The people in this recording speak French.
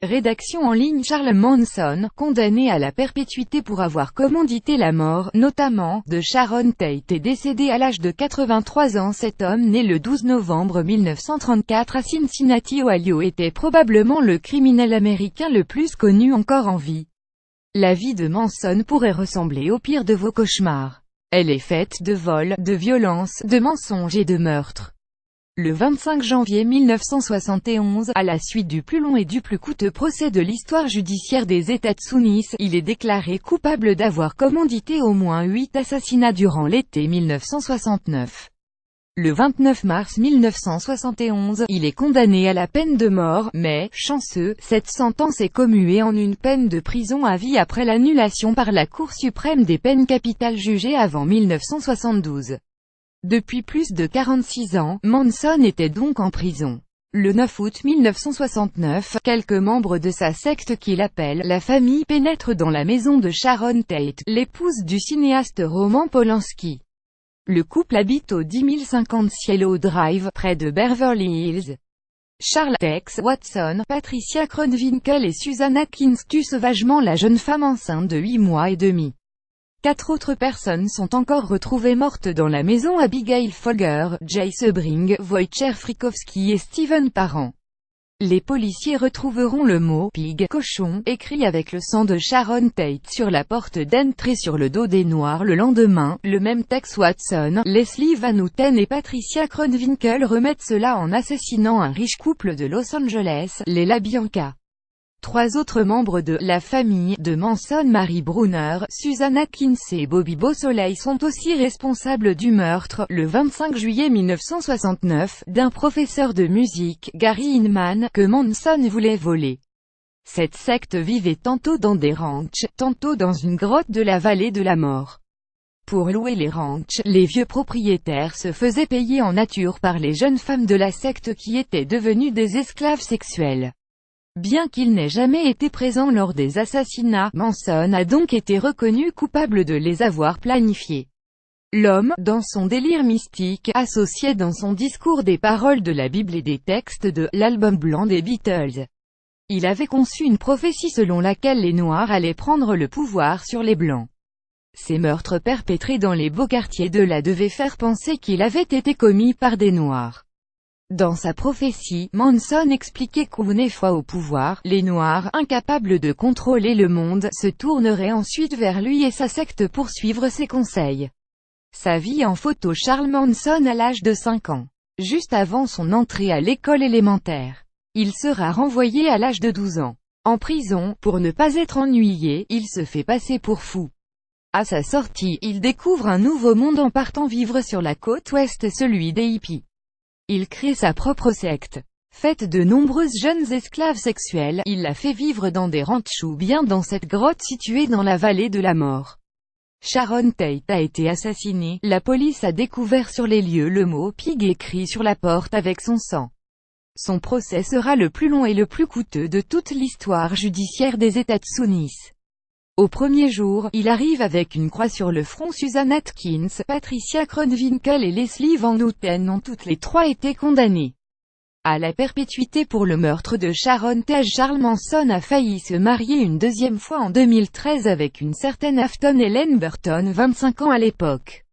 Rédaction en ligne. Charles Manson, condamné à la perpétuité pour avoir commandité la mort, notamment, de Sharon Tate, est décédé à l'âge de 83 ans. Cet homme, né le 12 novembre 1934 à Cincinnati, Ohio, était probablement le criminel américain le plus connu encore en vie. La vie de Manson pourrait ressembler au pire de vos cauchemars. Elle est faite de vols, de violences, de mensonges et de meurtres. Le 25 janvier 1971, à la suite du plus long et du plus coûteux procès de l'histoire judiciaire des États-Unis, il est déclaré coupable d'avoir commandité au moins 8 assassinats durant l'été 1969. Le 29 mars 1971, il est condamné à la peine de mort, mais, chanceux, cette sentence est commuée en une peine de prison à vie après l'annulation par la Cour suprême des peines capitales jugée avant 1972. Depuis plus de 46 ans, Manson était donc en prison. Le 9 août 1969, quelques membres de sa secte qu'il appelle « la famille » pénètrent dans la maison de Sharon Tate, l'épouse du cinéaste Roman Polanski. Le couple habite au 1050 Cielo Drive, près de Beverly Hills. Charles Tex Watson, Patricia Krenwinkel et Susan Atkins tuent sauvagement la jeune femme enceinte de 8 mois et demi. 4 autres personnes sont encore retrouvées mortes dans la maison: Abigail Folger, Jay Sebring, Wojciech Frykowski et Steven Parent. Les policiers retrouveront le mot « pig » cochon écrit avec le sang de Sharon Tate sur la porte d'entrée sur le dos des Noirs le lendemain. Le même Tex Watson, Leslie Van Houten et Patricia Krenwinkel remettent cela en assassinant un riche couple de Los Angeles, les LaBianca. 3 autres membres de « la famille » de Manson, Mary Brunner, Susan Atkins et Bobby Beausoleil, sont aussi responsables du meurtre, le 25 juillet 1969, d'un professeur de musique, Gary Inman, que Manson voulait voler. Cette secte vivait tantôt dans des ranchs, tantôt dans une grotte de la vallée de la mort. Pour louer les ranchs, les vieux propriétaires se faisaient payer en nature par les jeunes femmes de la secte qui étaient devenues des esclaves sexuels. Bien qu'il n'ait jamais été présent lors des assassinats, Manson a donc été reconnu coupable de les avoir planifiés. L'homme, dans son délire mystique, associait dans son discours des paroles de la Bible et des textes de « l'album blanc des Beatles ». Il avait conçu une prophétie selon laquelle les Noirs allaient prendre le pouvoir sur les Blancs. Ces meurtres perpétrés dans les beaux quartiers de la devaient faire penser qu'il avait été commis par des Noirs. Dans sa prophétie, Manson expliquait qu'une fois au pouvoir, les Noirs, incapables de contrôler le monde, se tourneraient ensuite vers lui et sa secte pour suivre ses conseils. Sa vie en photo. Charles Manson à l'âge de 5 ans. Juste avant son entrée à l'école élémentaire. Il sera renvoyé à l'âge de 12 ans. En prison, pour ne pas être ennuyé, il se fait passer pour fou. À sa sortie, il découvre un nouveau monde en partant vivre sur la côte ouest, celui des hippies. Il crée sa propre secte. Faite de nombreuses jeunes esclaves sexuelles, il la fait vivre dans des ranchs ou bien dans cette grotte située dans la vallée de la mort. Sharon Tate a été assassinée. La police a découvert sur les lieux le mot « pig » écrit sur la porte avec son sang. Son procès sera le plus long et le plus coûteux de toute l'histoire judiciaire des États-Unis. Au premier jour, il arrive avec une croix sur le front. Susan Atkins, Patricia Krenwinkel et Leslie Van Houten ont toutes les 3 été condamnées à la perpétuité pour le meurtre de Sharon Tate. Charles Manson a failli se marier une deuxième fois en 2013 avec une certaine Afton Ellen Burton, 25 ans à l'époque.